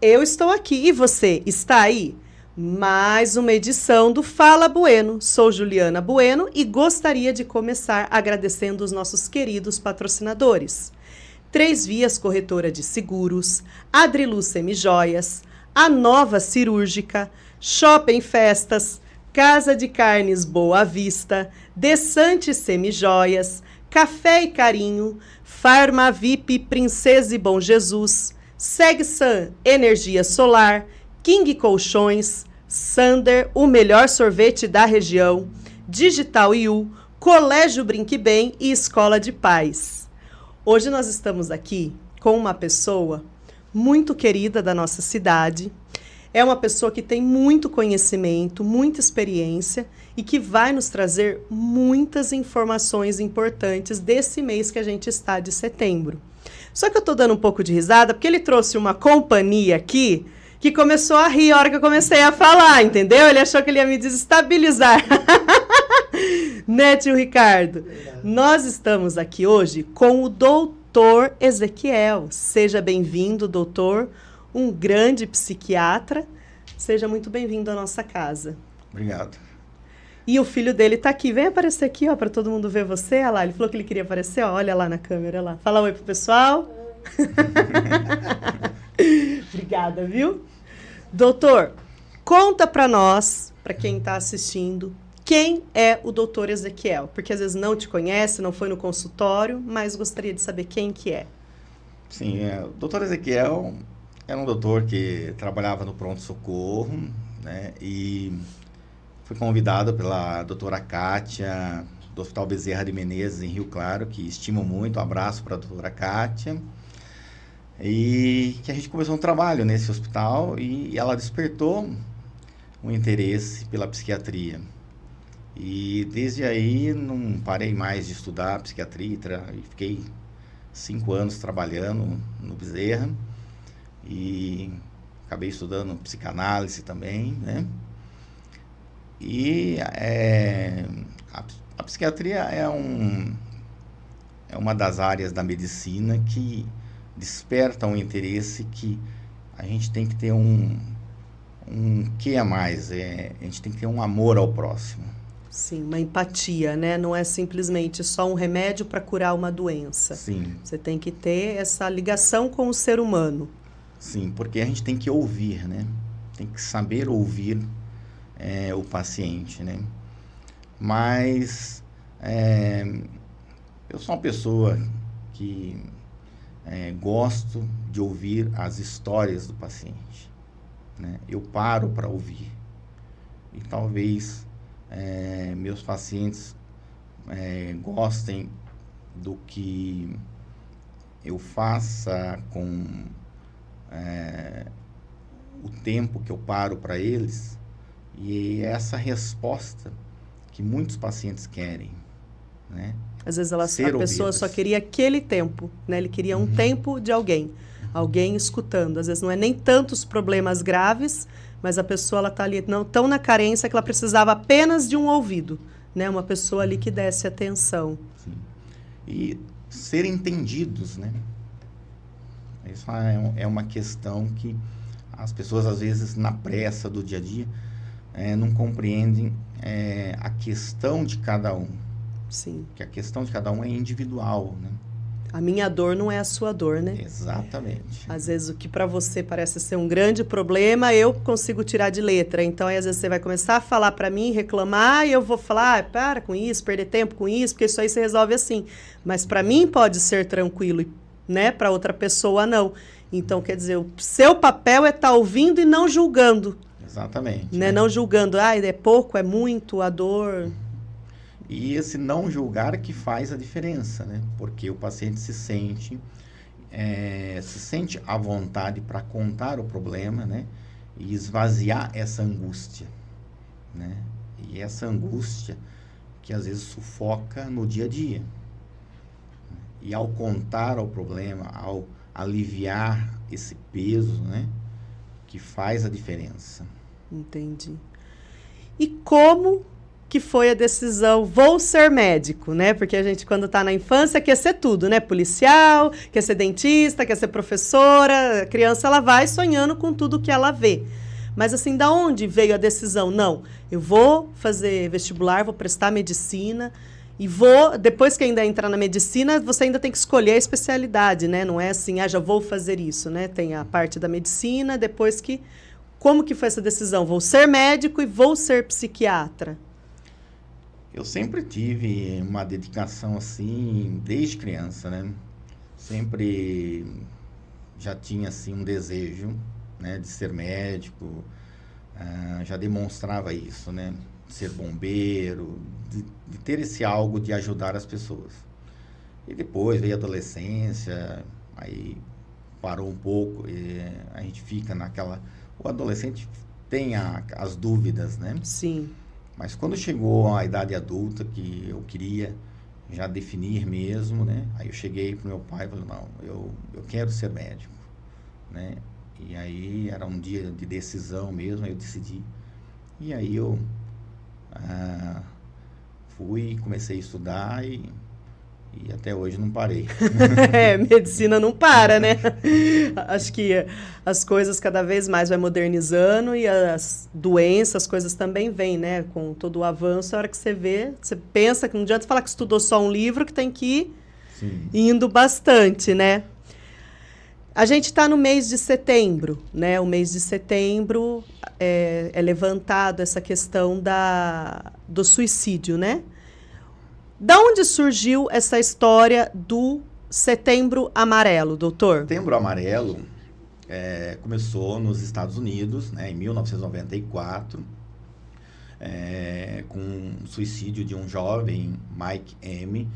Eu estou aqui e você está aí? Mais uma edição do Fala Bueno. Sou Juliana Bueno e gostaria de começar agradecendo os nossos queridos patrocinadores. 3 Vias Corretora de Seguros, Adriluz Semijoias, A Nova Cirúrgica, Shopping Festas, Casa de Carnes Boa Vista, Desante Semijoias, Café e Carinho, Farmavip Princesa e Bom Jesus, Segsan Energia Solar, King Colchões, Sander, o melhor sorvete da região, Digital IU, Colégio Brinque Bem e Escola de Paz. Hoje nós estamos aqui com uma pessoa muito querida da nossa cidade. É uma pessoa que tem muito conhecimento, muita experiência e que vai nos trazer muitas informações importantes desse mês que a gente está de setembro. Só que eu estou dando um pouco de risada porque ele trouxe uma companhia aqui que começou a rir a hora que eu comecei a falar, entendeu? Ele achou que ele ia me desestabilizar. Né, tio Ricardo? Nós estamos aqui hoje com o doutor Ezequiel. Seja bem-vindo, doutor. Um grande psiquiatra. Seja muito bem-vindo à nossa casa. Obrigado. E o filho dele está aqui. Vem aparecer aqui, ó, para todo mundo ver você. Olha lá, ele falou que ele queria aparecer, ó. Olha lá na câmera, lá. Fala oi pro pessoal. Obrigada, viu? Doutor, conta para nós, para quem está assistindo, quem é o doutor Ezequiel? Porque às vezes não te conhece, não foi no consultório, mas gostaria de saber quem que é. Sim, o doutor Ezequiel era um doutor que trabalhava no pronto-socorro, né? E fui convidado pela doutora Kátia, do Hospital Bezerra de Menezes, em Rio Claro, que estimo muito. Um abraço para a doutora Kátia. E que a gente começou um trabalho nesse hospital e ela despertou um interesse pela psiquiatria. E desde aí não parei mais de estudar psiquiatria e fiquei 5 anos trabalhando no Bezerra e acabei estudando psicanálise também, né? E a psiquiatria é uma das áreas da medicina que desperta um interesse que a gente tem que ter um quê a mais, a gente tem que ter um amor ao próximo. Sim, uma empatia, né? Não é simplesmente só um remédio para curar uma doença. Sim. Você tem que ter essa ligação com o ser humano. Sim, porque a gente tem que ouvir, né? Tem que saber ouvir o paciente, né? Mas eu sou uma pessoa que gosto de ouvir as histórias do paciente, né? Eu paro para ouvir. E talvez meus pacientes gostem do que eu faça com o tempo que eu paro para eles, e é essa resposta que muitos pacientes querem, né? Às vezes a pessoa só queria aquele tempo, né? Ele queria um tempo de alguém escutando. Às vezes não é nem tantos problemas graves, mas a pessoa ela está ali tão na carência que ela precisava apenas de um ouvido, né? Uma pessoa ali que desse atenção. Sim. E ser entendidos, né? Isso é uma questão que as pessoas, às vezes, na pressa do dia a dia, não compreendem a questão de cada um. Sim. Que a questão de cada um é individual, né? A minha dor não é a sua dor, né? Exatamente. Às vezes o que para você parece ser um grande problema, eu consigo tirar de letra. Então, aí, às vezes você vai começar a falar para mim, reclamar, e eu vou falar, para com isso, perder tempo com isso, porque isso aí se resolve assim. Mas para mim pode ser tranquilo, né? Para outra pessoa não. Então, quer dizer, o seu papel é estar ouvindo e não julgando. Exatamente. Né? Não julgando, é pouco, é muito, a dor. E esse não julgar que faz a diferença, né? Porque o paciente se sente à vontade para contar o problema, né? E esvaziar essa angústia, né? E essa angústia que às vezes sufoca no dia a dia. E ao contar o problema, ao aliviar esse peso, né? Que faz a diferença. Entendi. E como que foi a decisão, vou ser médico, né? Porque a gente, quando está na infância, quer ser tudo, né? Policial, quer ser dentista, quer ser professora. A criança, ela vai sonhando com tudo que ela vê. Mas, assim, da onde veio a decisão? Não, eu vou fazer vestibular, vou prestar medicina e vou, depois que ainda entrar na medicina, você ainda tem que escolher a especialidade, né? Não é assim, já vou fazer isso, né? Tem a parte da medicina, depois que... Como que foi essa decisão? Vou ser médico e vou ser psiquiatra. Eu sempre tive uma dedicação assim, desde criança, né? Sempre já tinha assim um desejo, né, de ser médico, já demonstrava isso, né? De ser bombeiro, de ter esse algo de ajudar as pessoas. E depois veio a adolescência, aí parou um pouco, e a gente fica naquela... O adolescente tem as dúvidas, né? Sim. Mas quando chegou a idade adulta, que eu queria já definir mesmo, né? Aí eu cheguei pro meu pai e falei, não, eu quero ser médico, né? E aí era um dia de decisão mesmo, aí eu decidi. E aí eu fui, comecei a estudar e até hoje não parei. Medicina não para, né? Acho que as coisas cada vez mais vai modernizando e as doenças, as coisas também vêm, né? Com todo o avanço, a hora que você vê, você pensa que não adianta falar que estudou só um livro, que tem que ir Sim. indo bastante, né? A gente está no mês de setembro, né? O mês de setembro é levantado essa questão do suicídio, né? Da onde surgiu essa história do Setembro Amarelo, doutor? Setembro Amarelo começou nos Estados Unidos, né, em 1994, com o suicídio de um jovem, Mike M.,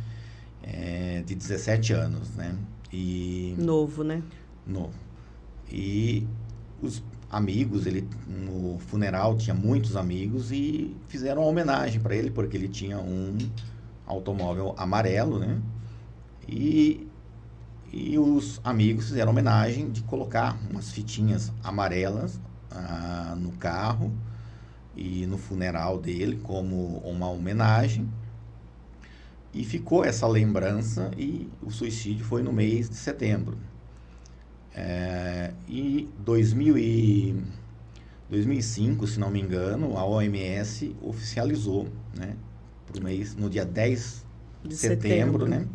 de 17 anos, né? Novo, né? Novo. E os amigos, no funeral tinha muitos amigos e fizeram uma homenagem para ele, porque ele tinha um automóvel amarelo, né? E os amigos fizeram homenagem de colocar umas fitinhas amarelas no carro e no funeral dele como uma homenagem. E ficou essa lembrança e o suicídio foi no mês de setembro. E 2005, se não me engano, a OMS oficializou, né, pro mês, no dia 10 de setembro, né,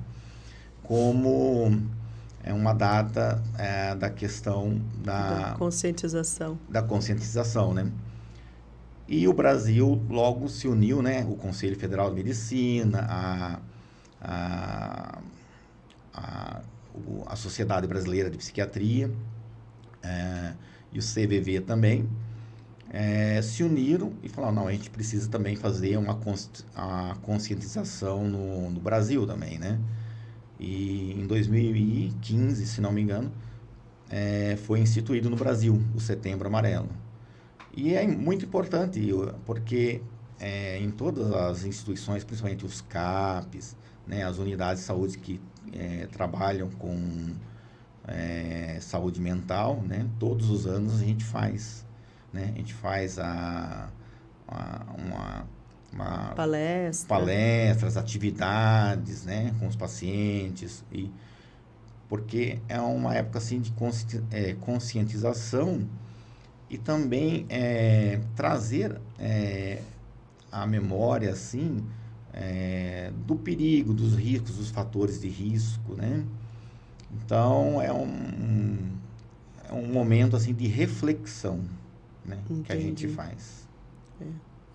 como uma data da questão da conscientização, né? E o Brasil logo se uniu, né, o Conselho Federal de Medicina, a Sociedade Brasileira de Psiquiatria e o CVV também se uniram e falaram, não, a gente precisa também fazer a conscientização no Brasil também, né? E em 2015, se não me engano, foi instituído no Brasil o Setembro Amarelo. E é muito importante, porque em todas as instituições, principalmente os CAPs, né, as unidades de saúde que trabalham com saúde mental, né, todos os anos a gente faz, né, a gente faz uma palestras, atividades, né, com os pacientes, porque é uma época assim de conscientização e também trazer a memória assim do perigo, dos riscos, dos fatores de risco, né? Então é um momento assim de reflexão, né, que a gente faz.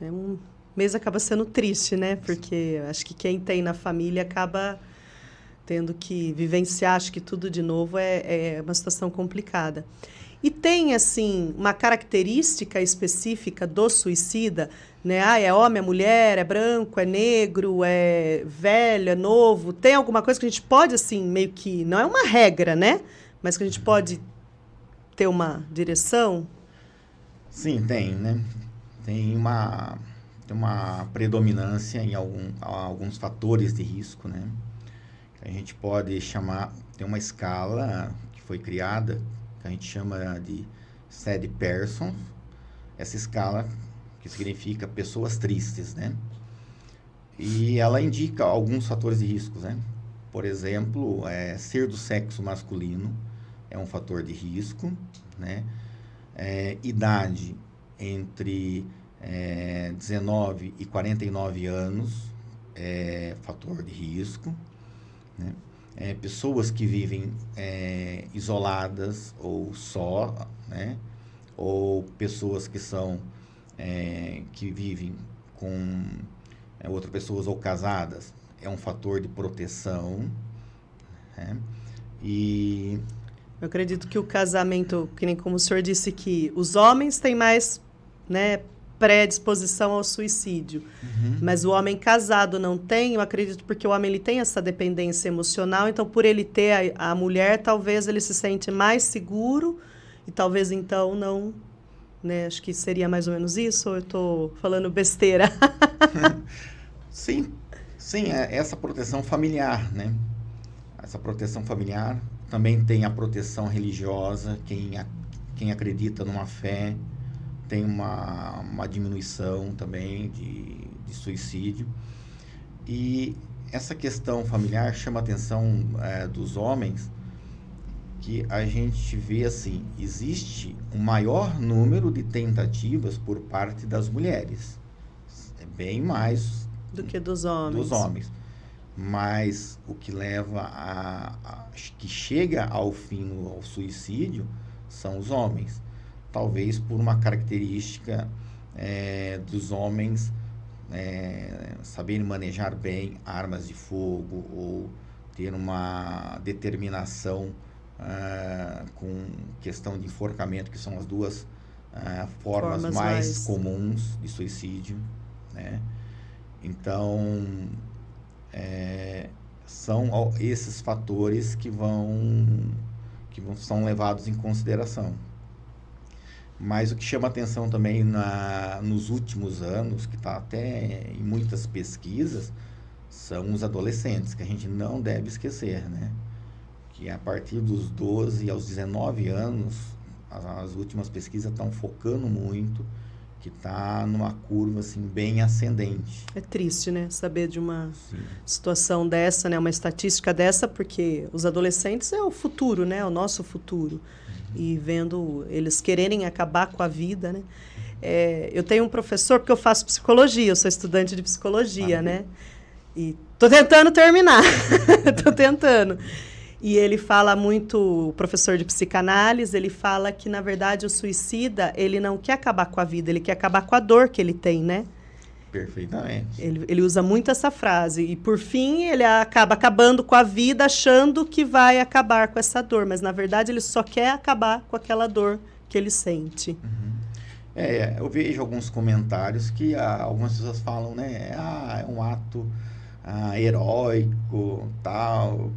Um mês acaba sendo triste, né? Porque acho que quem tem na família acaba tendo que vivenciar, acho que tudo de novo é uma situação complicada. E tem, assim, uma característica específica do suicida, né? É homem, é mulher, é branco, é negro, é velho, é novo. Tem alguma coisa que a gente pode, assim, meio que... Não é uma regra, né? Mas que a gente pode ter uma direção? Sim, tem, né? Tem uma predominância em alguns fatores de risco, né? A gente pode chamar... Tem uma escala que foi criada, que a gente chama de SAD Persons, essa escala que significa pessoas tristes, né? E ela indica alguns fatores de riscos, né? Por exemplo, ser do sexo masculino é um fator de risco, né? Idade entre 19 e 49 anos é fator de risco, né? Pessoas que vivem isoladas ou só, né? Ou pessoas que são que vivem com outras pessoas ou casadas é um fator de proteção, né? E Eu acredito que o casamento, que nem como o senhor disse que os homens têm mais, né, predisposição ao suicídio, mas o homem casado não tem, eu acredito porque o homem ele tem essa dependência emocional, então por ele ter a mulher, talvez ele se sente mais seguro e talvez então não, né, acho que seria mais ou menos isso, ou eu estou falando besteira? sim, sim, essa proteção familiar, né? Essa proteção familiar também tem a proteção religiosa, quem acredita numa fé tem uma diminuição também de suicídio. E essa questão familiar chama a atenção dos homens, que a gente vê assim, existe um maior número de tentativas por parte das mulheres. É bem mais Do que dos homens. dos homens. Mas o que leva que chega ao fim, ao suicídio, são os homens. Talvez por uma característica dos homens saberem manejar bem armas de fogo ou ter uma determinação com questão de enforcamento, que são as duas formas mais comuns de suicídio, né? Então, são esses fatores que são levados em consideração. Mas o que chama atenção também nos últimos anos, que está até em muitas pesquisas, são os adolescentes, que a gente não deve esquecer, né? Que a partir dos 12 aos 19 anos, as últimas pesquisas estão focando muito, que está numa curva assim, bem ascendente. É triste, né? Saber de uma Sim. situação dessa, né? Uma estatística dessa, porque os adolescentes é o futuro, né? O nosso futuro. E vendo eles quererem acabar com a vida, né? Eu tenho um professor, porque eu faço psicologia, eu sou estudante de psicologia, né? E tô tentando terminar. Tô tentando. E ele fala muito, o professor de psicanálise, ele fala que, na verdade, o suicida, ele não quer acabar com a vida, ele quer acabar com a dor que ele tem, né? Perfeitamente. Ele usa muito essa frase. E, por fim, ele acaba acabando com a vida achando que vai acabar com essa dor. Mas, na verdade, ele só quer acabar com aquela dor que ele sente. Eu vejo alguns comentários que algumas pessoas falam, né? É um ato heróico, tal.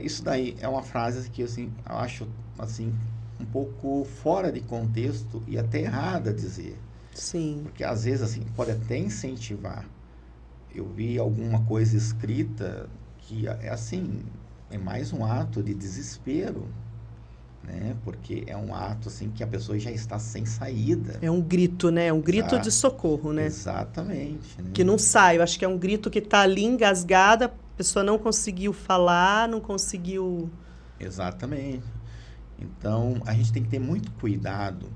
Isso daí é uma frase que assim, eu acho assim, um pouco fora de contexto e até errada dizer. Sim. Porque às vezes assim, pode até incentivar. Eu vi alguma coisa escrita que é mais um ato de desespero, né? Porque é um ato assim que a pessoa já está sem saída. É um grito, né? É um grito de socorro, né? Exatamente. Né? Que não sai. Eu acho que é um grito que está ali engasgada, a pessoa não conseguiu falar, não conseguiu... Exatamente. Então, a gente tem que ter muito cuidado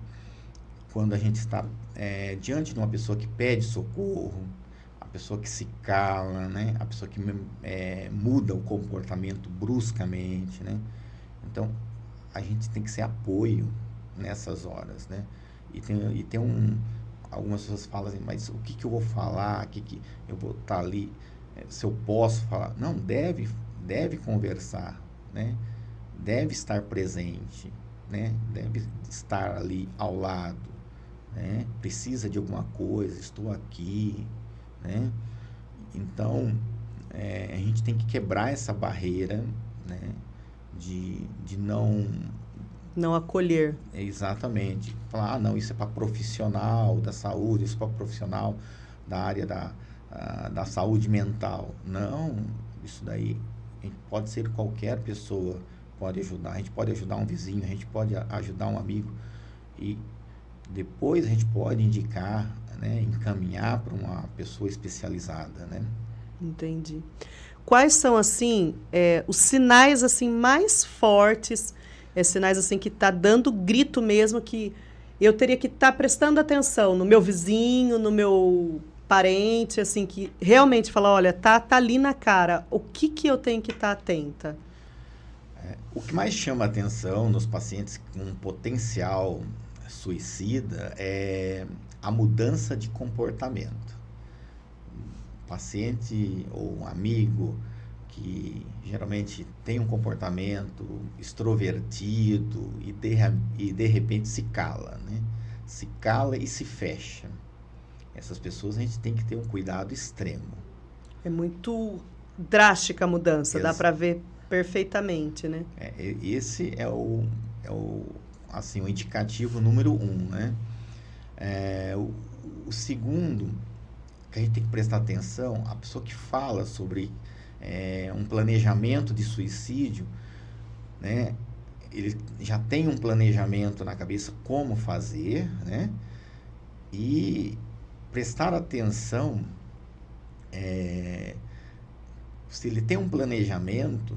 quando a gente está diante de uma pessoa que pede socorro, a pessoa que se cala, né? A pessoa que muda o comportamento bruscamente, né? Então, a gente tem que ser apoio nessas horas, né? E tem algumas pessoas falam assim, mas o que eu vou falar? Que eu vou estar ali? Se eu posso falar? Não, deve conversar, né? Deve estar presente, né? Deve estar ali ao lado, né? Precisa de alguma coisa, estou aqui, né? Então, a gente tem que quebrar essa barreira, né? De não acolher. Exatamente. Falar, não, isso é para profissional da saúde, isso é para profissional da área da saúde mental. Não, isso daí pode ser qualquer pessoa pode ajudar. A gente pode ajudar um vizinho, a gente pode ajudar um amigo. E depois a gente pode indicar, né, encaminhar para uma pessoa especializada, né? Entendi. Quais são, assim, os sinais, assim, mais fortes, sinais, assim, que tá dando grito mesmo, que eu teria que estar prestando atenção no meu vizinho, no meu parente, assim, que realmente fala, olha, tá ali na cara, o que que eu tenho que estar atenta? O que mais chama atenção nos pacientes com potencial suicida é a mudança de comportamento. Paciente ou um amigo que geralmente tem um comportamento extrovertido e de repente se cala, né? Se cala e se fecha. Essas pessoas a gente tem que ter um cuidado extremo. É muito drástica a mudança, dá Ex- para ver perfeitamente, né? Esse assim, o indicativo número 1, né? O segundo que a gente tem que prestar atenção, a pessoa que fala sobre um planejamento de suicídio, né? Ele já tem um planejamento na cabeça como fazer, né? E prestar atenção, se ele tem um planejamento,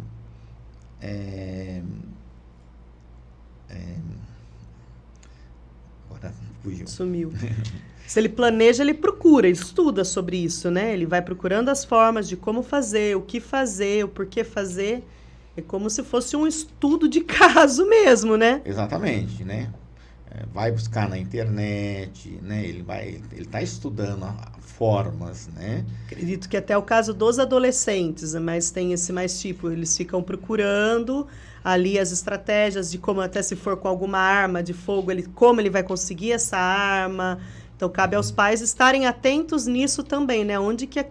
agora fugiu. Sumiu. Se ele planeja, ele procura, ele estuda sobre isso, né? Ele vai procurando as formas de como fazer, o que fazer, o porquê fazer. É como se fosse um estudo de caso mesmo, né? Exatamente, né? Vai buscar na internet, né? Ele está estudando formas, né? Acredito que até o caso dos adolescentes, mas tem esse mais tipo, eles ficam procurando ali as estratégias de como, até se for com alguma arma de fogo, como ele vai conseguir essa arma. Então, cabe aos pais estarem atentos nisso também, né? Onde que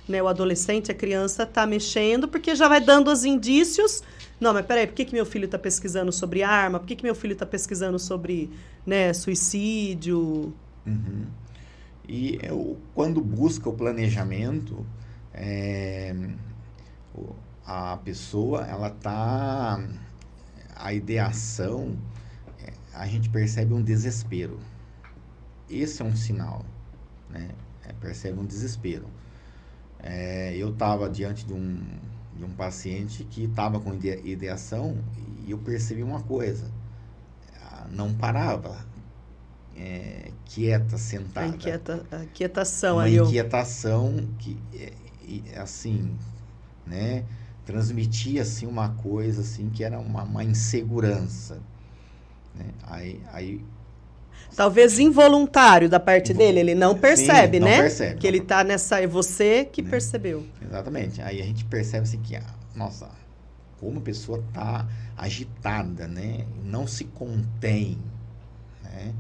né, o adolescente, a criança está mexendo, porque já vai dando os indícios. Não, mas peraí, por que meu filho está pesquisando sobre arma? Por que meu filho está pesquisando sobre, né, suicídio? Uhum. E quando busca o planejamento, a pessoa, a ideação, a gente percebe um desespero. Esse é um sinal, né? Percebe um desespero. Eu estava diante de um paciente que estava com ideação e eu percebi uma coisa, não parava, quieta, sentada. A quietação uma ali. inquietação que, assim, né, transmitia assim, uma coisa assim, que era uma insegurança. Né? Aí Talvez involuntário da parte dele, ele não percebe, sim, não né? percebe, que ele está nessa. É você que né? percebeu. Exatamente. Aí a gente percebe assim que, nossa, como a pessoa está agitada, né? Não se contém, né?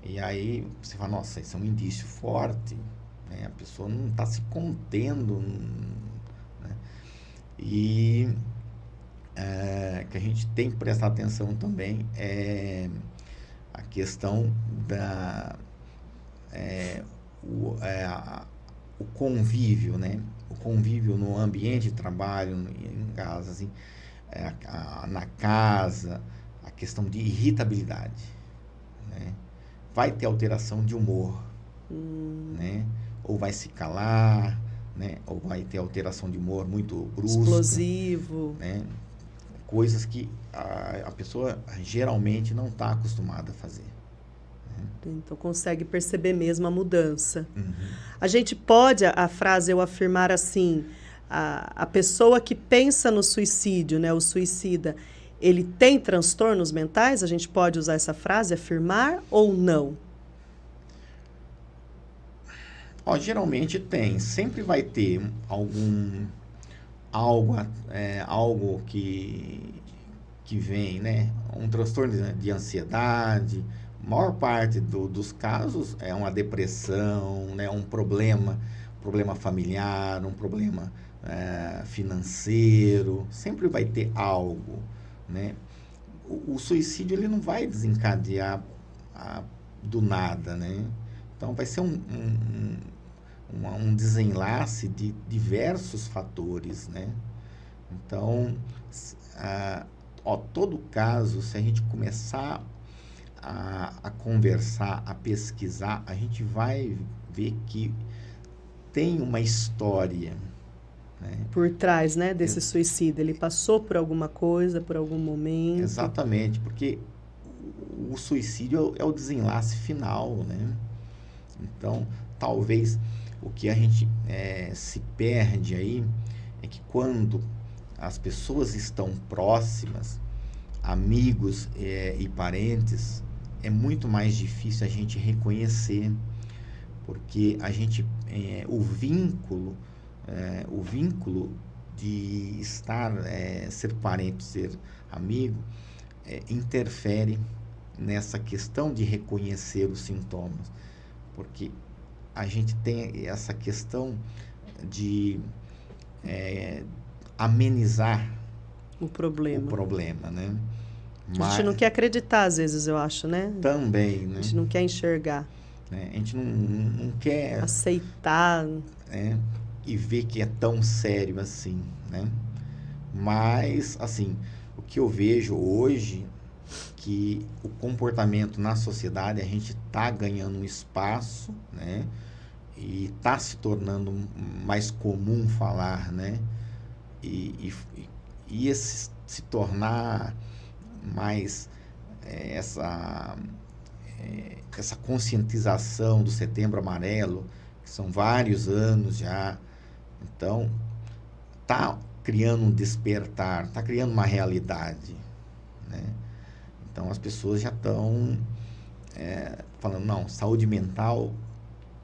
E aí você fala, nossa, isso é um indício forte, né? A pessoa não está se contendo, né? E que a gente tem que prestar atenção também é a questão o convívio, né? O convívio no ambiente de trabalho, em casa, assim, na casa, a questão de irritabilidade, né? Vai ter alteração de humor, né? Ou vai se calar, né? Ou vai ter alteração de humor muito brusca, explosivo, né? Coisas que a pessoa geralmente não está acostumada a fazer. Então consegue perceber mesmo a mudança. Uhum. A gente pode, a frase eu afirmar assim, a pessoa que pensa no suicídio, né, o suicida, ele tem transtornos mentais? A gente pode usar essa frase, afirmar ou não? Geralmente tem, sempre vai ter algo que vem, né? Um transtorno de ansiedade. A maior parte dos casos é uma depressão, né? Um problema familiar, um problema financeiro. Sempre vai ter algo, né? O suicídio ele não vai desencadear do nada, né? Então vai ser um desenlace de diversos fatores, né? Então, todo caso, se a gente começar a conversar, a pesquisar, a gente vai ver que tem uma história, né? Por trás, né, desse suicídio. Ele passou por alguma coisa, por algum momento. Exatamente, porque o suicídio é o desenlace final, né? Então, talvez o que a gente se perde aí é que quando as pessoas estão próximas, amigos e parentes, é muito mais difícil a gente reconhecer, porque a gente o vínculo de estar ser parente, ser amigo, interfere nessa questão de reconhecer os sintomas, porque a gente tem essa questão de amenizar o problema, né? A gente não quer acreditar, às vezes, eu acho, né? Também, né? A gente não quer enxergar. A gente não quer... aceitar. E ver que é tão sério assim, né? Mas, assim, o que eu vejo hoje, que o comportamento na sociedade, a gente está ganhando um espaço, né? E está se tornando mais comum falar, né? E esse se tornar mais essa conscientização do Setembro Amarelo, que são vários anos já. Então, está criando um despertar, está criando uma realidade, né? Então, as pessoas já estão falando, não, saúde mental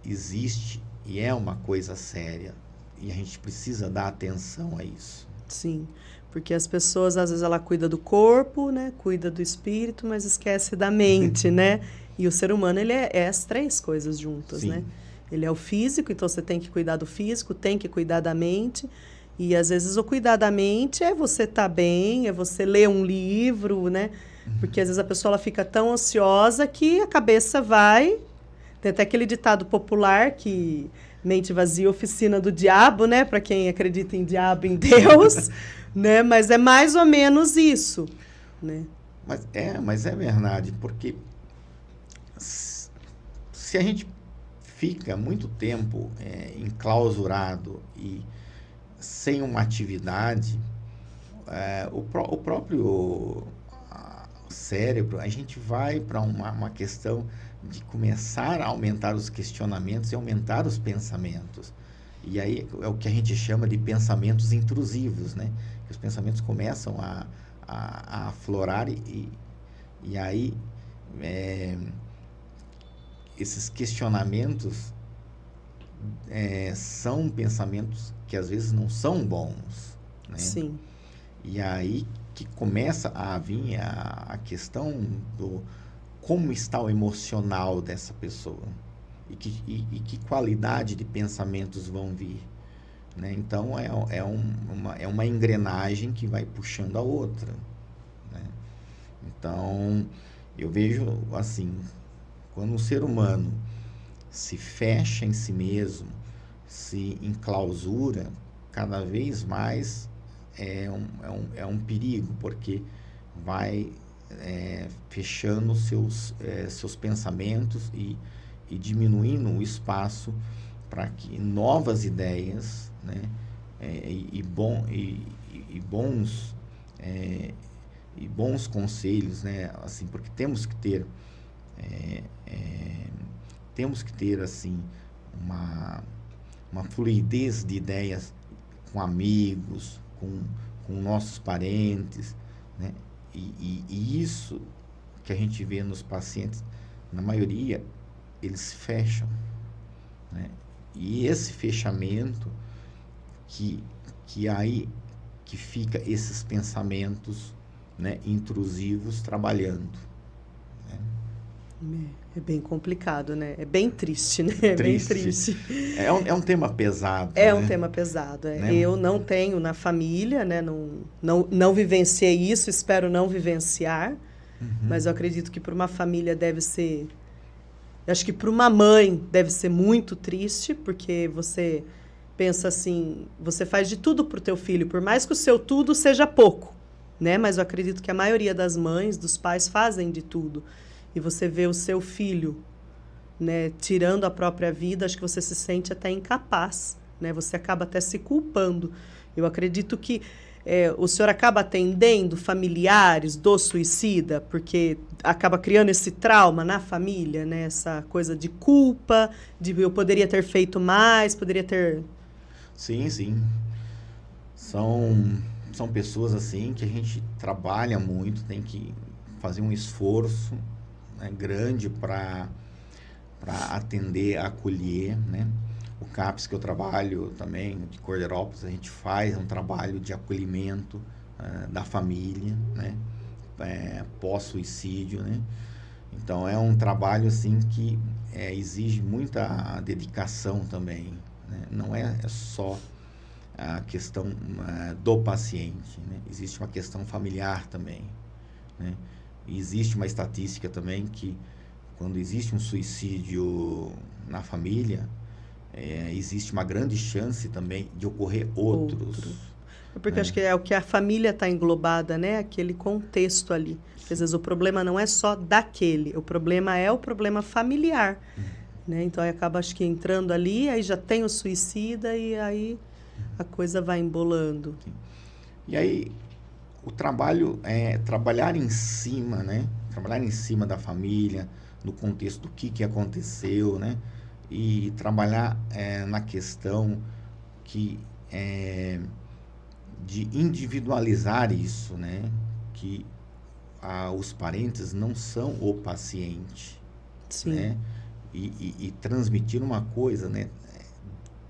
existe e é uma coisa séria. E a gente precisa dar atenção a isso. Sim, porque as pessoas, às vezes, ela cuida do corpo, né? Cuida do espírito, mas esquece da mente, né? E o ser humano, ele é as três coisas juntas, Sim. né? Ele é o físico, então você tem que cuidar do físico, tem que cuidar da mente. E, às vezes, o cuidar da mente é você estar bem, é você ler um livro, né? Porque, às vezes, a pessoa ela fica tão ansiosa que a cabeça vai... Tem até aquele ditado popular que... Mente vazia, oficina do diabo, né? Para quem acredita em diabo, em Deus, né? Mas é mais ou menos isso, né? Mas é verdade, porque se a gente fica muito tempo enclausurado e sem uma atividade, o próprio cérebro, a gente vai para uma questão de começar a aumentar os questionamentos e aumentar os pensamentos. E aí é o que a gente chama de pensamentos intrusivos, né? Os pensamentos começam a aflorar e aí esses questionamentos são pensamentos que às vezes não são bons, né? Sim. E aí que começa a vir a questão do como está o emocional dessa pessoa e que qualidade de pensamentos vão vir, né? Então, é uma engrenagem que vai puxando a outra, né? Então, eu vejo assim, quando o ser humano se fecha em si mesmo, se enclausura, cada vez mais é um perigo, porque vai fechando seus pensamentos e diminuindo o espaço para que novas ideias, né, bons conselhos, né, assim, porque temos que ter assim uma fluidez de ideias com amigos, com nossos parentes, né? E isso que a gente vê nos pacientes, na maioria, eles se fecham, né? E esse fechamento que aí que fica esses pensamentos, né, intrusivos trabalhando, né? É bem complicado, né? É bem triste, né? É bem triste. É um tema pesado. É, né? um tema pesado. Né? Eu não tenho na família, né? Não vivenciei isso, espero não vivenciar. Uhum. Mas eu acredito que para uma família deve ser... Eu acho que para uma mãe deve ser muito triste, porque você pensa assim, você faz de tudo para o teu filho, por mais que o seu tudo seja pouco, né? Mas eu acredito que a maioria das mães, dos pais, fazem de tudo. e você vê o seu filho, né, tirando a própria vida, acho que você se sente até incapaz, né? Você acaba até se culpando. Eu acredito que o senhor acaba atendendo familiares do suicida, porque acaba criando esse trauma na família, né? Essa coisa de culpa, de eu poderia ter feito mais, poderia ter... Sim, sim. São pessoas assim que a gente trabalha muito, tem que fazer um esforço, né, grande para atender, acolher, né? O CAPS que eu trabalho também, de Cordeirópolis, a gente faz um trabalho de acolhimento da família, né? Pós-suicídio, né? Então é um trabalho assim que exige muita dedicação também, né? Não é só a questão do paciente, né? Existe uma questão familiar também, né? E existe uma estatística também que quando existe um suicídio na família, existe uma grande chance também de ocorrer outros. Porque né? acho que é o que a família está englobada, né? Aquele contexto ali. Porque, às vezes o problema não é só daquele, o problema é o problema familiar, né? Então aí acaba, acho que entrando ali, aí já tem o suicida e aí a coisa vai embolando. Sim. E aí o trabalho é trabalhar em cima, né? Trabalhar em cima da família, no contexto do que aconteceu, né? E trabalhar na questão que de individualizar isso, né? Que os parentes não são o paciente, Sim. né? E transmitir uma coisa, né?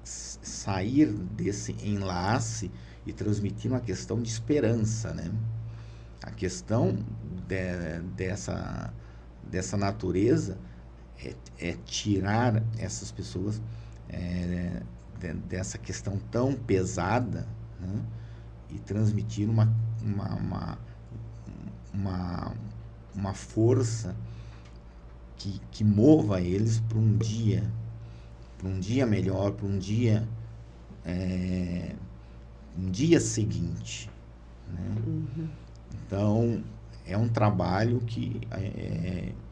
Sair desse enlace e transmitir uma questão de esperança, né? A questão dessa natureza é tirar essas pessoas dessa questão tão pesada, né? E transmitir uma força que mova eles para um dia melhor, para um dia seguinte, né? Uhum. Então é um trabalho que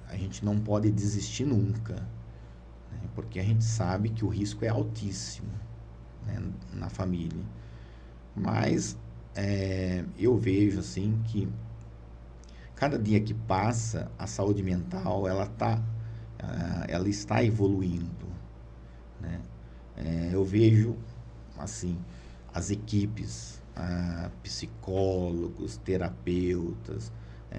a gente não pode desistir nunca, né? Porque a gente sabe que o risco é altíssimo, né, na família. Mas eu vejo assim que cada dia que passa a saúde mental ela está evoluindo, né? Eu vejo assim as equipes, psicólogos, terapeutas,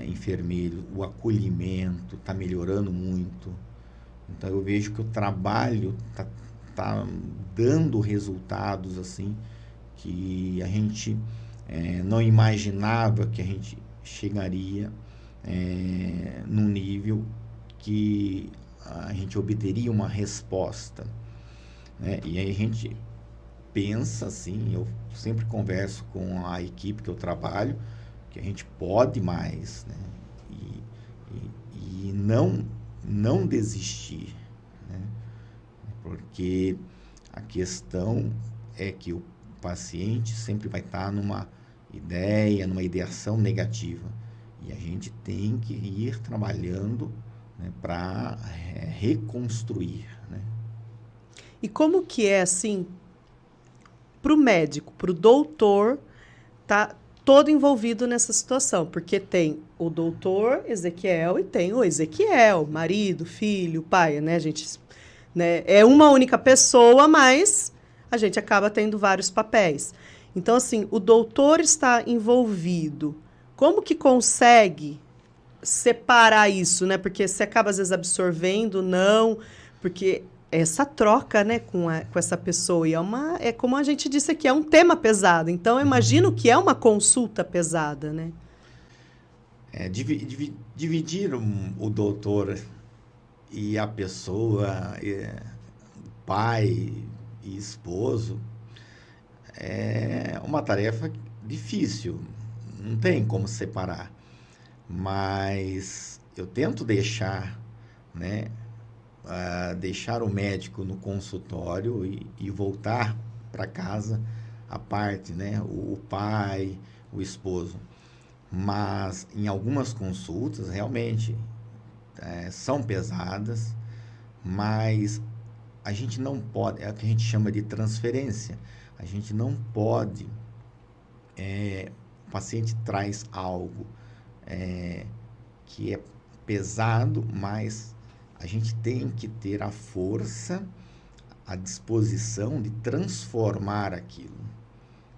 enfermeiros, o acolhimento está melhorando muito. Então eu vejo que o trabalho tá dando resultados assim que a gente não imaginava que a gente chegaria num nível que a gente obteria uma resposta, né? E aí a gente pensa assim, eu sempre converso com a equipe que eu trabalho, que a gente pode mais, né? E não desistir, né? Porque a questão é que o paciente sempre vai estar numa ideação negativa. E a gente tem que ir trabalhando, né, para reconstruir, né? E como que é, assim, para o médico, para o doutor, tá todo envolvido nessa situação? Porque tem o doutor Ezequiel e tem o Ezequiel, marido, filho, pai, né, gente? Né? É uma única pessoa, mas a gente acaba tendo vários papéis. Então, assim, o doutor está envolvido. Como que consegue separar isso, né? Porque você acaba, às vezes, absorvendo, não, porque essa troca, né, com essa pessoa, e é como a gente disse aqui, é um tema pesado. Então, eu imagino que é uma consulta pesada, né? Dividir o doutor e a pessoa, pai e esposo, é uma tarefa difícil, não tem como separar, mas eu tento deixar, né, deixar o médico no consultório e voltar para casa à parte, né, o pai, o esposo. Mas em algumas consultas, realmente, são pesadas, mas a gente não pode, é o que a gente chama de transferência, a gente não pode, o paciente traz algo que é pesado, mas a gente tem que ter a força, a disposição de transformar aquilo,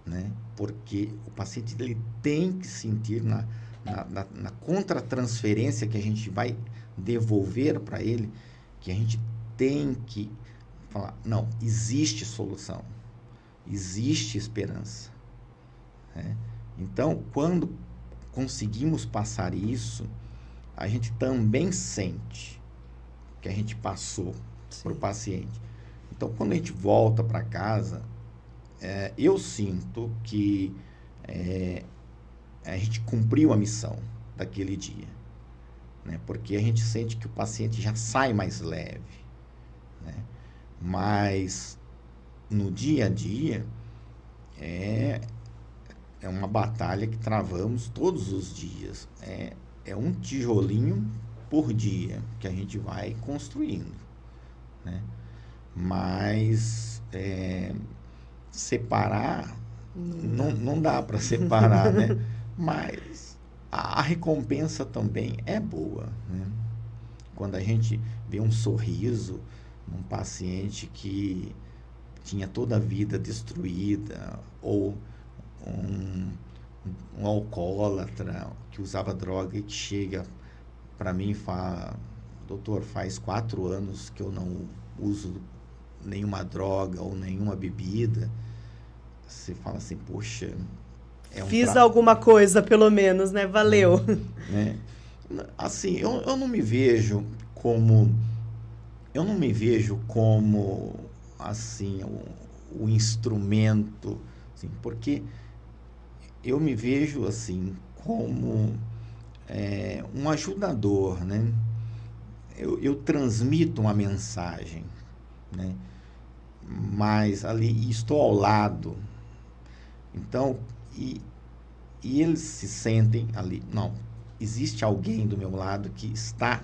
né? Porque o paciente ele tem que sentir na contratransferência que a gente vai devolver para ele, que a gente tem que falar, não, existe solução, existe esperança, né? Então, quando conseguimos passar isso, a gente também sente que a gente passou para o paciente. Então, quando a gente volta para casa, eu sinto que a gente cumpriu a missão daquele dia, né? Porque a gente sente que o paciente já sai mais leve, né? Mas no dia a dia é uma batalha que travamos todos os dias. É um tijolinho por dia que a gente vai construindo, né? Mas separar não dá para separar, né? Mas a recompensa também é boa, né? Quando a gente vê um sorriso num paciente que tinha toda a vida destruída, ou um alcoólatra que usava droga e que chega para mim e fala, doutor, faz 4 anos que eu não uso nenhuma droga ou nenhuma bebida. Você fala assim, poxa, fiz alguma coisa, pelo menos, né? Valeu. Né? Assim, eu não me vejo como assim o instrumento, assim, porque eu me vejo assim como um ajudador, né? Eu transmito uma mensagem, né? Mas ali estou ao lado. Então, e eles se sentem ali, não, existe alguém do meu lado que está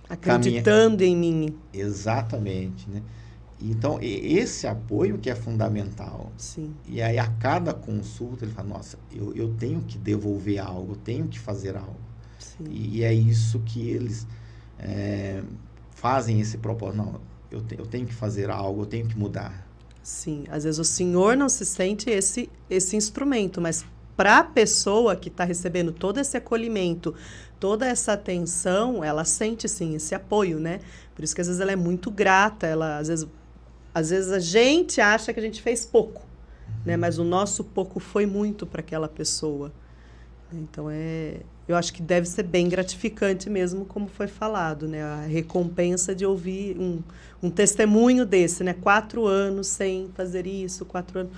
acreditando em mim. Exatamente, né? Então, esse apoio que é fundamental. Sim. E aí, a cada consulta, ele fala, nossa, eu tenho que devolver algo, eu tenho que fazer algo. Sim. E é isso que eles fazem esse propósito. Não, eu tenho que fazer algo, eu tenho que mudar. Sim, às vezes o senhor não se sente esse instrumento, mas para a pessoa que está recebendo todo esse acolhimento, toda essa atenção, ela sente sim esse apoio, né? Por isso que às vezes ela é muito grata, às vezes a gente acha que a gente fez pouco, né? Mas o nosso pouco foi muito para aquela pessoa. Então eu acho que deve ser bem gratificante mesmo, como foi falado, né? A recompensa de ouvir um testemunho desse, né? 4 anos sem fazer isso, 4 anos.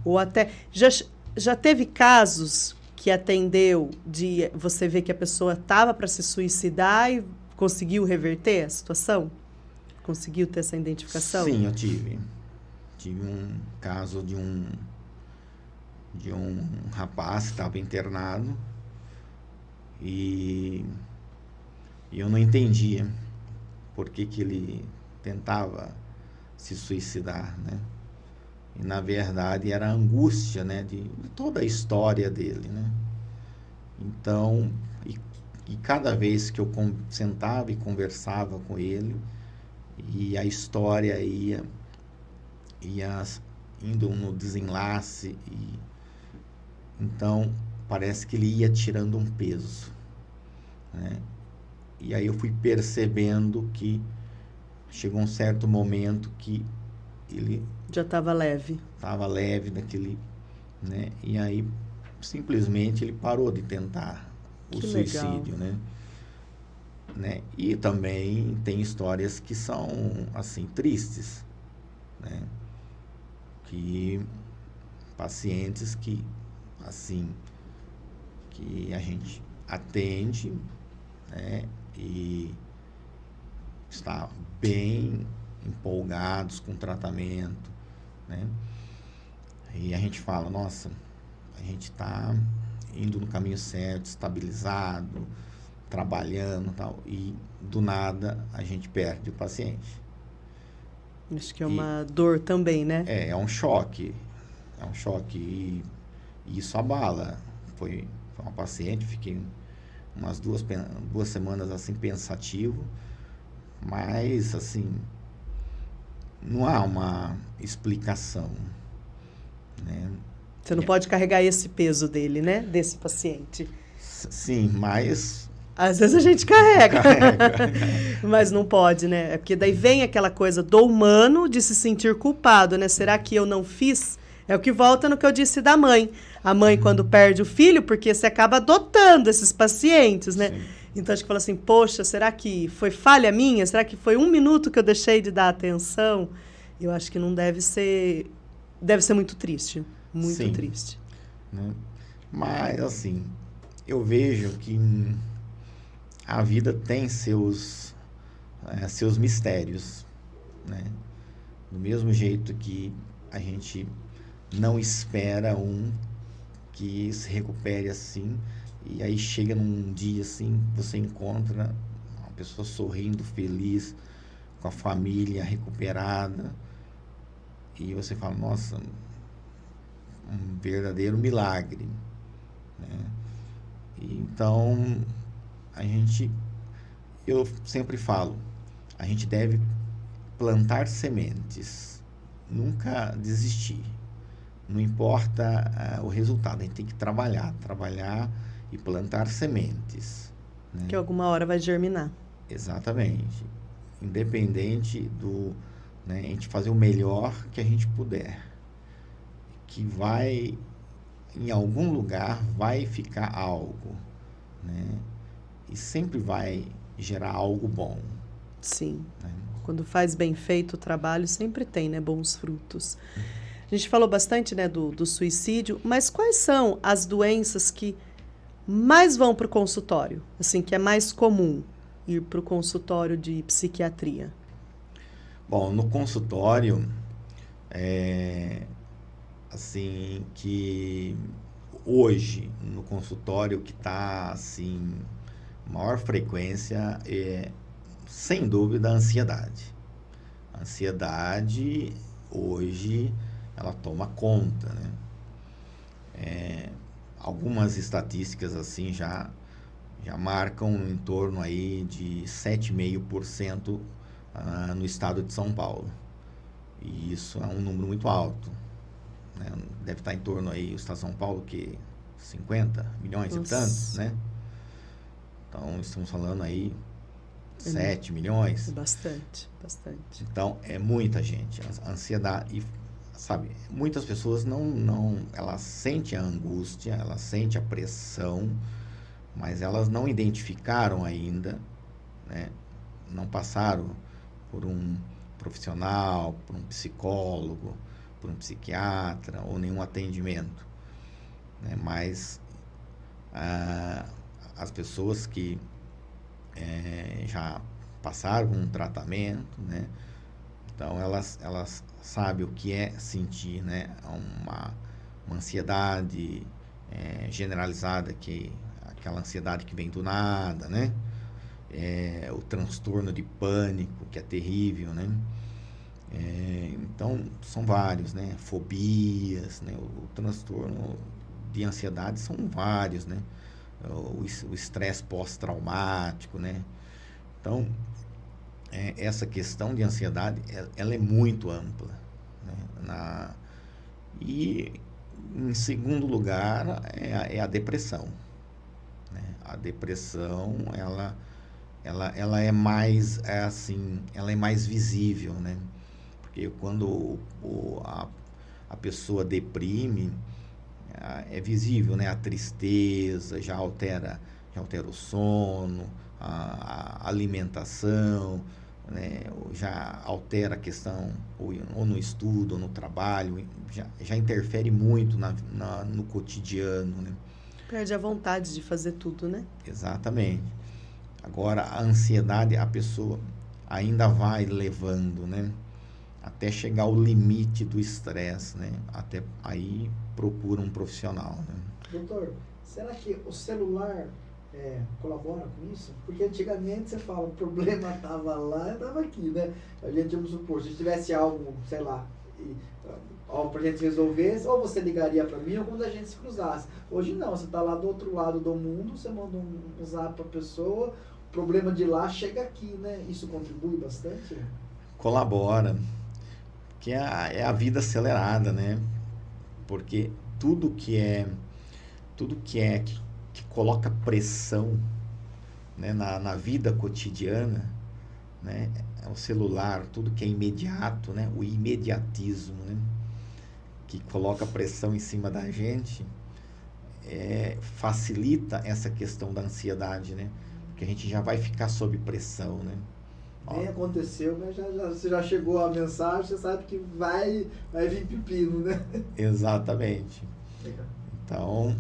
Ou até... Já teve casos que atendeu de você ver que a pessoa estava para se suicidar e conseguiu reverter a situação? Conseguiu ter essa identificação? Sim, eu tive. Tive um caso de um rapaz que estava internado e eu não entendia por que ele tentava se suicidar, né? E, na verdade, era a angústia, né, de toda a história dele, né? Então, e cada vez que eu sentava e conversava com ele, e a história ia indo no desenlace, então parece que ele ia tirando um peso, né? E aí eu fui percebendo que chegou um certo momento que ele já estava leve. Estava leve daquele, né? E aí simplesmente ele parou de tentar o suicídio, né? E também tem histórias que são assim tristes, né? Que pacientes que assim que a gente atende, né? E está bem empolgados com o tratamento, né? E a gente fala, nossa, a gente está indo no caminho certo, estabilizado, trabalhando e tal, e do nada a gente perde o paciente. Acho que é uma dor também, né? É um choque. É um choque e isso abala. Foi uma paciente, fiquei umas duas semanas assim pensativo, mas assim, não há uma explicação, né? Você não pode carregar esse peso dele, né? Desse paciente. Sim, mas... Às vezes a gente carrega. Carrega. Mas não pode, né? É porque daí vem aquela coisa do humano de se sentir culpado, né? Será que eu não fiz? É o que volta no que eu disse da mãe. A mãe, quando perde o filho, porque você acaba adotando esses pacientes, né? Sim. Então, a gente fala assim, poxa, será que foi falha minha? Será que foi 1 minuto que eu deixei de dar atenção? Eu acho que não deve ser... Deve ser muito triste. Muito Sim. triste. Né? Mas, assim, eu vejo que a vida tem seus mistérios, né? Do mesmo jeito que a gente não espera que se recupere assim, e aí chega num dia assim, você encontra uma pessoa sorrindo, feliz, com a família recuperada, e você fala, nossa, um verdadeiro milagre, né? Então, eu sempre falo, a gente deve plantar sementes, nunca desistir. Não importa o resultado, a gente tem que trabalhar e plantar sementes, né? Que alguma hora vai germinar. Exatamente. Independente né, a gente fazer o melhor que a gente puder, que vai, em algum lugar, vai ficar algo, né? E sempre vai gerar algo bom. Sim. Né? Quando faz bem feito o trabalho, sempre tem, né, bons frutos. A gente falou bastante, né, do suicídio, mas quais são as doenças que mais vão para o consultório? Assim, que é mais comum ir para o consultório de psiquiatria? Bom, no consultório, assim, que hoje, no consultório que está, assim, maior frequência sem dúvida, a ansiedade. A ansiedade, hoje, ela toma conta, né? Algumas estatísticas, assim, já marcam em torno aí de 7,5% no estado de São Paulo. E isso é um número muito alto, né? Deve estar em torno aí, o estado de São Paulo, que 50 milhões de habitantes, né? Então, estamos falando aí 7 milhões. É bastante, bastante. Então, é muita gente. A ansiedade, e, sabe, muitas pessoas elas sentem a angústia, elas sentem a pressão, mas elas não identificaram ainda, né? Não passaram por um profissional, por um psicólogo, por um psiquiatra ou nenhum atendimento, né? Mas as pessoas que já passaram um tratamento, né? Então elas sabem o que é sentir, né? Uma ansiedade generalizada, aquela ansiedade que vem do nada, né? O transtorno de pânico, que é terrível, né? Então, são vários, né? Fobias, né? O transtorno de ansiedade são vários, né? O estresse pós-traumático, né? Então, essa questão de ansiedade, ela é muito ampla, né? E, em segundo lugar, é a depressão, né? A depressão, ela é mais, ela é mais visível, né? Porque quando a pessoa deprime, é visível, né? A tristeza já altera o sono, a alimentação, né? Já altera a questão, ou no estudo, ou no trabalho, já interfere muito no cotidiano, né? Perde a vontade de fazer tudo, né? Exatamente. Agora, a ansiedade, a pessoa ainda vai levando, né? Até chegar ao limite do estresse, né? Até aí procura um profissional, né? Doutor, será que o celular colabora com isso? Porque antigamente você fala, o problema estava lá, estava aqui, né? A gente, vamos supor, se tivesse algo, sei lá, algo pra gente resolver, ou você ligaria para mim, ou quando a gente se cruzasse. Hoje não, você tá lá do outro lado do mundo, você manda um zap pra pessoa, o problema de lá chega aqui, né? Isso contribui bastante? Colabora, que é a vida acelerada, né? Porque que coloca pressão, né, na vida cotidiana, né? O celular, tudo que é imediato, né? O imediatismo, né? Que coloca pressão em cima da gente, facilita essa questão da ansiedade, né? Porque a gente já vai ficar sob pressão, né? Nem aconteceu, mas você já chegou a mensagem, você sabe que vai vir pepino, né? Exatamente. Legal. Então,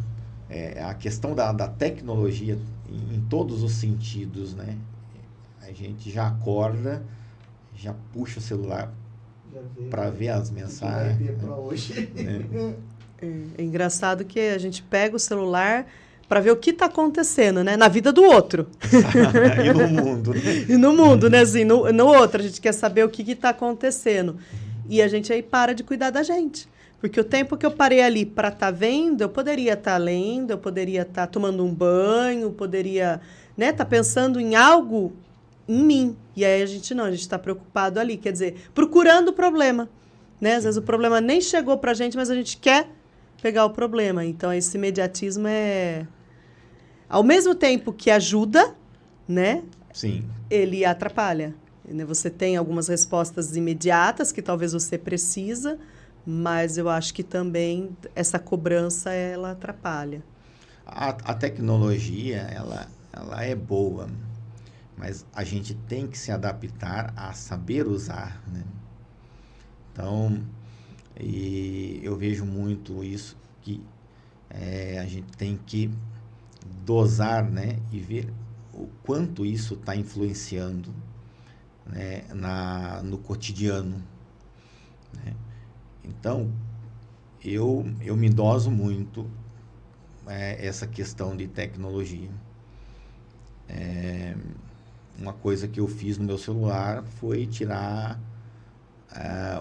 a questão da tecnologia em todos os sentidos, né? A gente já acorda, já puxa o celular para ver as mensagens. Vai ver para hoje. É engraçado que a gente pega o celular para ver o que está acontecendo, né? Na vida do outro. E no mundo, né? E no mundo, né? Assim, no outro, a gente quer saber o que está acontecendo. E a gente aí para de cuidar da gente. Porque o tempo que eu parei ali para estar vendo, eu poderia estar lendo, eu poderia estar tomando um banho, poderia, né, estar pensando em algo em mim. E aí a gente está preocupado ali, quer dizer, procurando o problema, né? Às vezes o problema nem chegou pra gente, mas a gente quer pegar o problema. Então esse imediatismo ao mesmo tempo que ajuda, né? Sim. Ele atrapalha. Você tem algumas respostas imediatas que talvez você precisa, mas eu acho que também essa cobrança ela atrapalha. A tecnologia ela é boa, mas a gente tem que se adaptar a saber usar, né? Então, e eu vejo muito isso, que a gente tem que dosar, né? E ver o quanto isso está influenciando, né? No cotidiano, né? Então, eu me doso muito essa questão de tecnologia. Uma coisa que eu fiz no meu celular foi tirar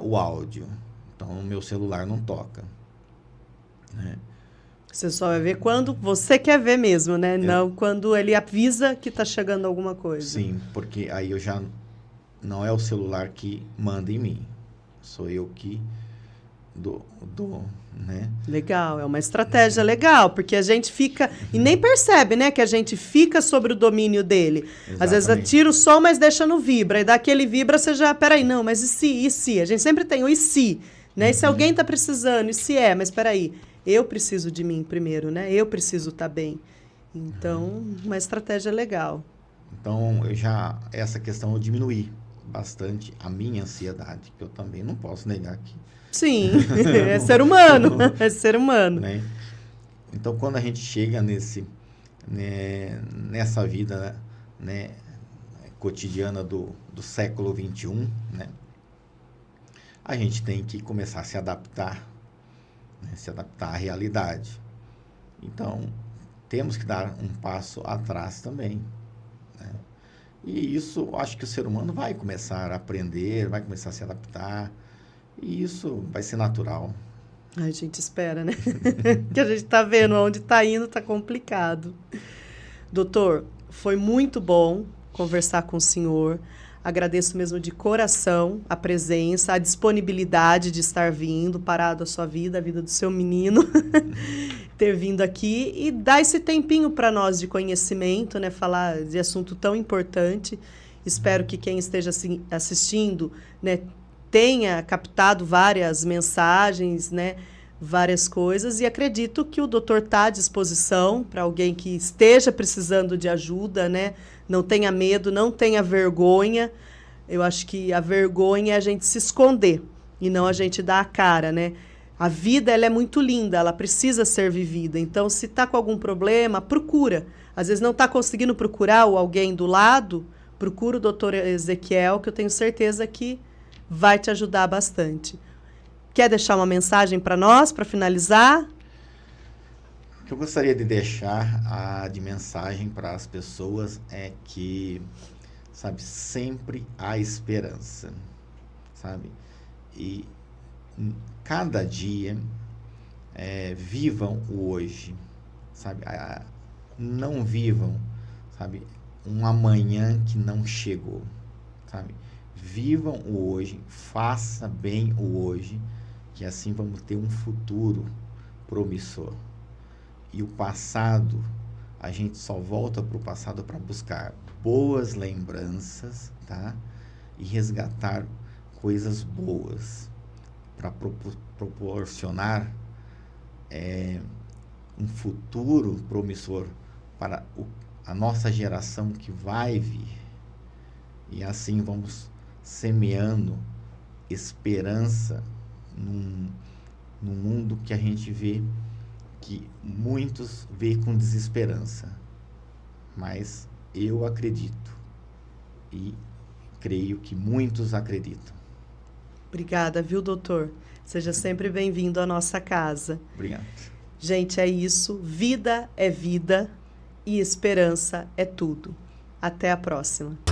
o áudio. Então, o meu celular não toca, né? Você só vai ver quando você quer ver mesmo, né? Não quando ele avisa que está chegando alguma coisa. Sim, porque aí eu já... Não é o celular que manda em mim. Sou eu que né? Legal, é uma estratégia legal, porque a gente fica... E nem percebe, né? Que a gente fica sobre o domínio dele. Exatamente. Às vezes tira o som, mas deixa no vibra. E daquele vibra, você já... Peraí, não, mas e se? A gente sempre tem o e se, né? E se alguém está precisando, e se mas peraí, eu preciso de mim primeiro, né? Eu preciso estar bem. Então, uma estratégia legal. Então, essa questão eu diminuí bastante a minha ansiedade, que eu também não posso negar que... Sim, é ser humano, é ser humano. Né? Então, quando a gente chega nessa vida, né, cotidiana do século XXI, né, a gente tem que começar a se adaptar, né, se adaptar à realidade. Então, temos que dar um passo atrás também, né? E isso, acho que o ser humano vai começar a aprender, vai começar a se adaptar, e isso vai ser natural. A gente espera, né? Que a gente está vendo onde está indo, está complicado. Doutor, foi muito bom conversar com o senhor. Agradeço mesmo de coração a presença, a disponibilidade de estar vindo, parado a sua vida, a vida do seu menino, ter vindo aqui e dar esse tempinho para nós de conhecimento, né? Falar de assunto tão importante. Espero que quem esteja assistindo, né, tenha captado várias mensagens, né, várias coisas, e acredito que o doutor está à disposição para alguém que esteja precisando de ajuda, né? Não tenha medo, não tenha vergonha. Eu acho que a vergonha é a gente se esconder e não a gente dar a cara, né? A vida, ela é muito linda, ela precisa ser vivida. Então, se está com algum problema, procura. Às vezes não está conseguindo procurar alguém do lado, procura o doutor Ezequiel, que eu tenho certeza que vai te ajudar bastante. Quer deixar uma mensagem para nós, para finalizar? que eu gostaria de deixar de mensagem para as pessoas é que, sabe, sempre há esperança, sabe? E cada dia vivam o hoje, sabe? Não vivam, sabe, um amanhã que não chegou, sabe? Vivam o hoje, faça bem o hoje, que assim vamos ter um futuro promissor. E o passado, a gente só volta para o passado para buscar boas lembranças, tá? E resgatar coisas boas para proporcionar um futuro promissor para a nossa geração que vai vir. E assim vamos semeando esperança num mundo que a gente vê que muitos veem com desesperança. Mas eu acredito e creio que muitos acreditam. Obrigada, viu, doutor? Seja sempre bem-vindo à nossa casa. Obrigado. Gente, é isso. Vida é vida e esperança é tudo. Até a próxima.